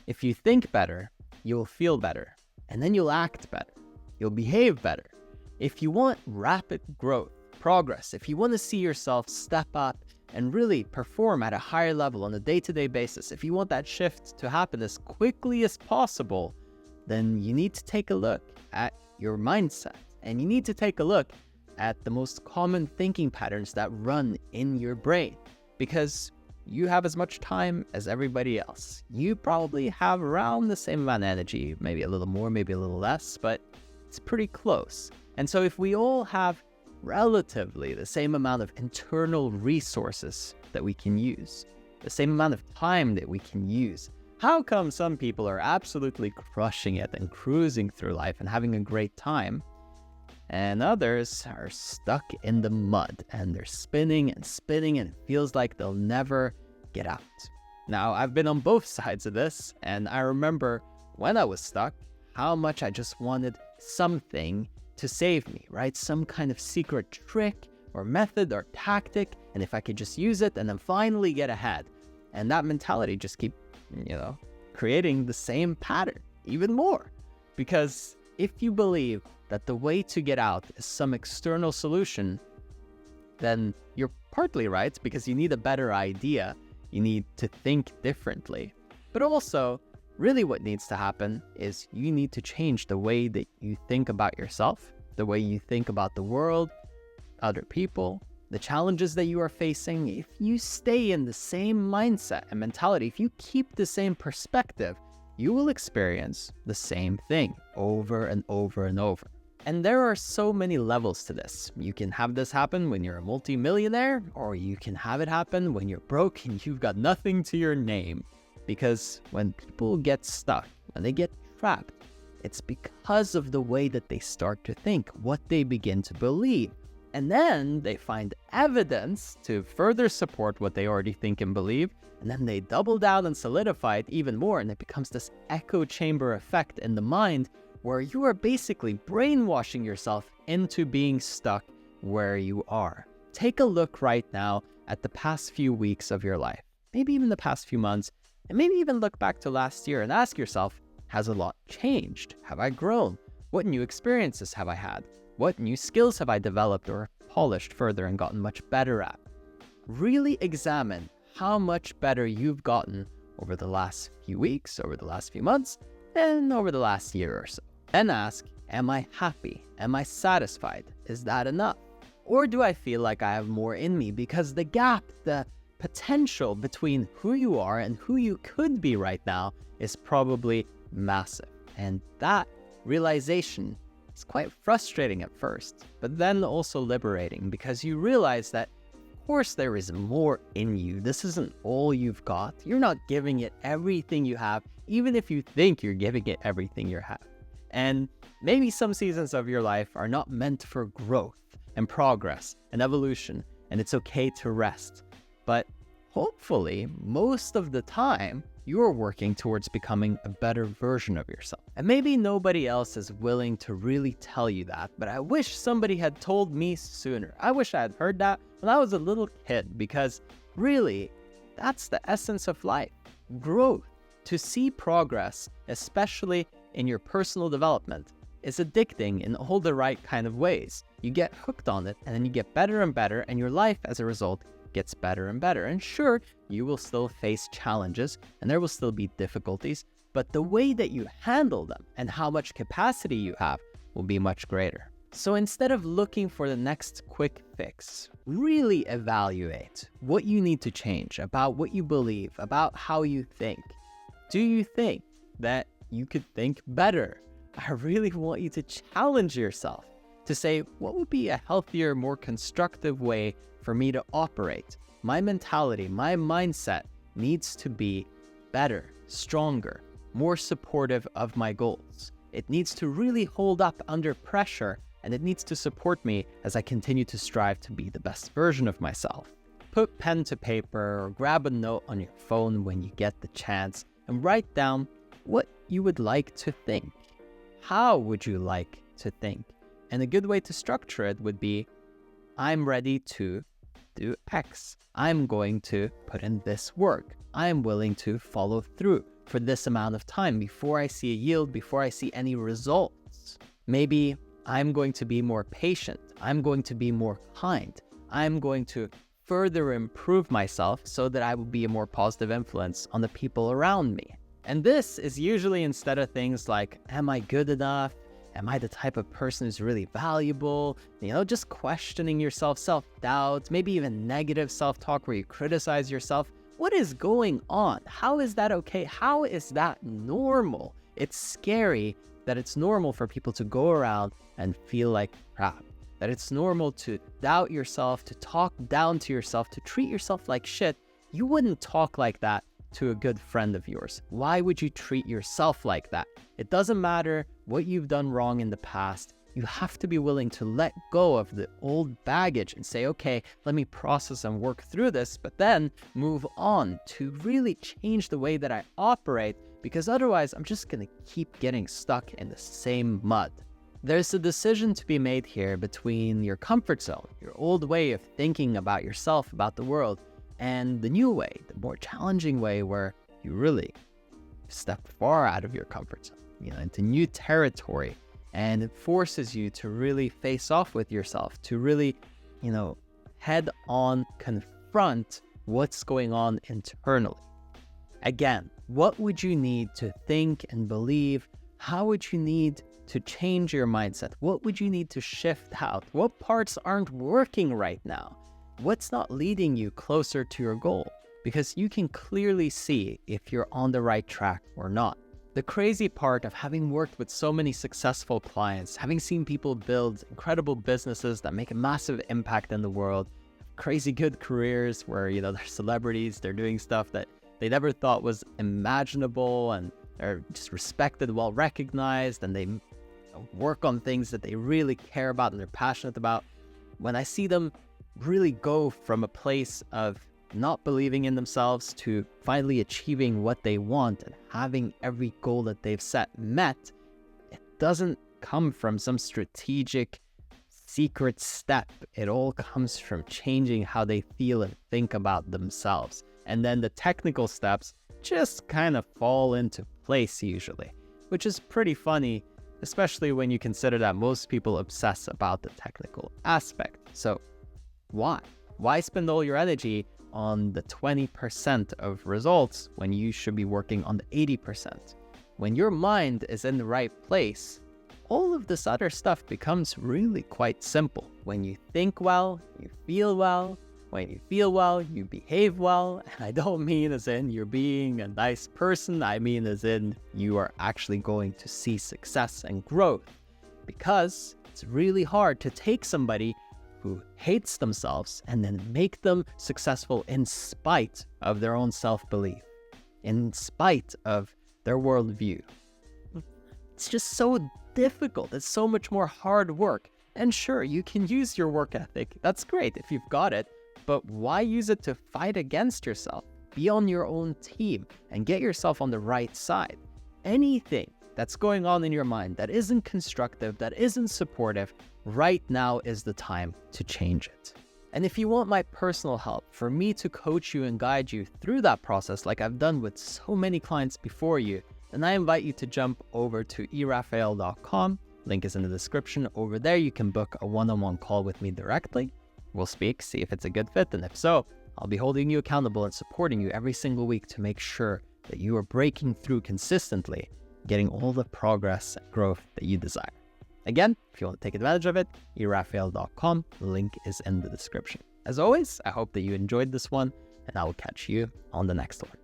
If you think better, you'll feel better, and then you'll act better. You'll behave better. If you want rapid growth, progress, if you want to see yourself step up and really perform at a higher level on a day-to-day basis, if you want that shift to happen as quickly as possible, then you need to take a look at your mindset, and you need to take a look at the most common thinking patterns that run in your brain, because you have as much time as everybody else. You probably have around the same amount of energy, maybe a little more, maybe a little less, but it's pretty close. And so if we all have relatively the same amount of internal resources that we can use, the same amount of time that we can use, how come some people are absolutely crushing it and cruising through life and having a great time, and others are stuck in the mud and they're spinning and spinning and it feels like they'll never get out? Now, I've been on both sides of this, and I remember when I was stuck, how much I just wanted something to save me, right? Some kind of secret trick or method or tactic, and if I could just use it and then finally get ahead. And that mentality just keep, creating the same pattern even more. Because if you believe that the way to get out is some external solution, then you're partly right, because you need a better idea. You need to think differently. But also, really what needs to happen is you need to change the way that you think about yourself, the way you think about the world, other people, the challenges that you are facing. If you stay in the same mindset and mentality, if you keep the same perspective, you will experience the same thing over and over and over. And there are so many levels to this. You can have this happen when you're a multi-millionaire, or you can have it happen when you're broke and you've got nothing to your name. Because when people get stuck, when they get trapped, it's because of the way that they start to think, what they begin to believe. And then they find evidence to further support what they already think and believe. And then they double down and solidify it even more. And it becomes this echo chamber effect in the mind, where you are basically brainwashing yourself into being stuck where you are. Take a look right now at the past few weeks of your life, maybe even the past few months, and maybe even look back to last year and ask yourself, has a lot changed? Have I grown? What new experiences have I had? What new skills have I developed or polished further and gotten much better at? Really examine how much better you've gotten over the last few weeks, over the last few months, and over the last year or so. Then ask, am I happy? Am I satisfied? Is that enough? Or do I feel like I have more in me? Because the gap, the potential between who you are and who you could be right now is probably massive. And that realization is quite frustrating at first, but then also liberating, because you realize that, of course, there is more in you. This isn't all you've got. You're not giving it everything you have, even if you think you're giving it everything you have. And maybe some seasons of your life are not meant for growth and progress and evolution, and it's okay to rest. But hopefully, most of the time, you're working towards becoming a better version of yourself. And maybe nobody else is willing to really tell you that, but I wish somebody had told me sooner. I wish I had heard that when I was a little kid, because really, that's the essence of life. Growth. To see progress, especially in your personal development, is addicting in all the right kind of ways. You get hooked on it, and then you get better and better, and your life as a result gets better and better. And sure, you will still face challenges, and there will still be difficulties, but the way that you handle them and how much capacity you have will be much greater. So instead of looking for the next quick fix, really evaluate what you need to change about what you believe, about how you think. Do you think that you could think better? I really want you to challenge yourself to say, what would be a healthier, more constructive way for me to operate? My mentality, my mindset needs to be better, stronger, more supportive of my goals. It needs to really hold up under pressure, and it needs to support me as I continue to strive to be the best version of myself. Put pen to paper or grab a note on your phone when you get the chance and write down what you would like to think. How would you like to think? And a good way to structure it would be, I'm ready to do X. I'm going to put in this work. I'm willing to follow through. for this amount of time before I see a yield, before I see any results. Maybe I'm going to be more patient. I'm going to be more kind. I'm going to further improve myself so that I will be a more positive influence on the people around me. And this is usually instead of things like, am I good enough? Am I the type of person who's really valuable? Just questioning yourself, self-doubt, maybe even negative self-talk where you criticize yourself. What is going on? How is that okay? How is that normal? It's scary that it's normal for people to go around and feel like crap. That it's normal to doubt yourself, to talk down to yourself, to treat yourself like shit. You wouldn't talk like that to a good friend of yours. Why would you treat yourself like that? It doesn't matter what you've done wrong in the past. You have to be willing to let go of the old baggage and say, okay, let me process and work through this, but then move on to really change the way that I operate, because otherwise I'm just going to keep getting stuck in the same mud. There's a decision to be made here between your comfort zone, your old way of thinking about yourself, about the world, and the new way, the more challenging way where you really step far out of your comfort zone, into new territory. And it forces you to really face off with yourself, to really, head on confront what's going on internally. Again, what would you need to think and believe? How would you need to change your mindset? What would you need to shift out? What parts aren't working right now? What's not leading you closer to your goal? Because you can clearly see if you're on the right track or not. The crazy part of having worked with so many successful clients, having seen people build incredible businesses that make a massive impact in the world, crazy good careers where, they're celebrities, they're doing stuff that they never thought was imaginable, and they're just respected, well recognized, and they work on things that they really care about and they're passionate about. When I see them really go from a place of not believing in themselves to finally achieving what they want and having every goal that they've set met, it doesn't come from some strategic secret step. It all comes from changing how they feel and think about themselves. And then the technical steps just kind of fall into place usually, which is pretty funny, especially when you consider that most people obsess about the technical aspect. So why? Why spend all your energy on the 20% of results when you should be working on the 80%? When your mind is in the right place, all of this other stuff becomes really quite simple. When you think well, you feel well. When you feel well, you behave well. And I don't mean as in you're being a nice person. I mean as in you are actually going to see success and growth. Because it's really hard to take somebody who hates themselves and then make them successful in spite of their own self-belief, in spite of their worldview. It's just so difficult. It's so much more hard work. And sure, you can use your work ethic. That's great if you've got it, but why use it to fight against yourself? Be on your own team and get yourself on the right side. Anything that's going on in your mind that isn't constructive, that isn't supportive, right now is the time to change it. And if you want my personal help, for me to coach you and guide you through that process like I've done with so many clients before you, then I invite you to jump over to erafael.com. Link is in the description. Over there, you can book a one-on-one call with me directly. We'll speak, see if it's a good fit, and if so, I'll be holding you accountable and supporting you every single week to make sure that you are breaking through consistently, getting all the progress and growth that you desire. Again, if you want to take advantage of it, erafael.com. The link is in the description. As always, I hope that you enjoyed this one, and I will catch you on the next one.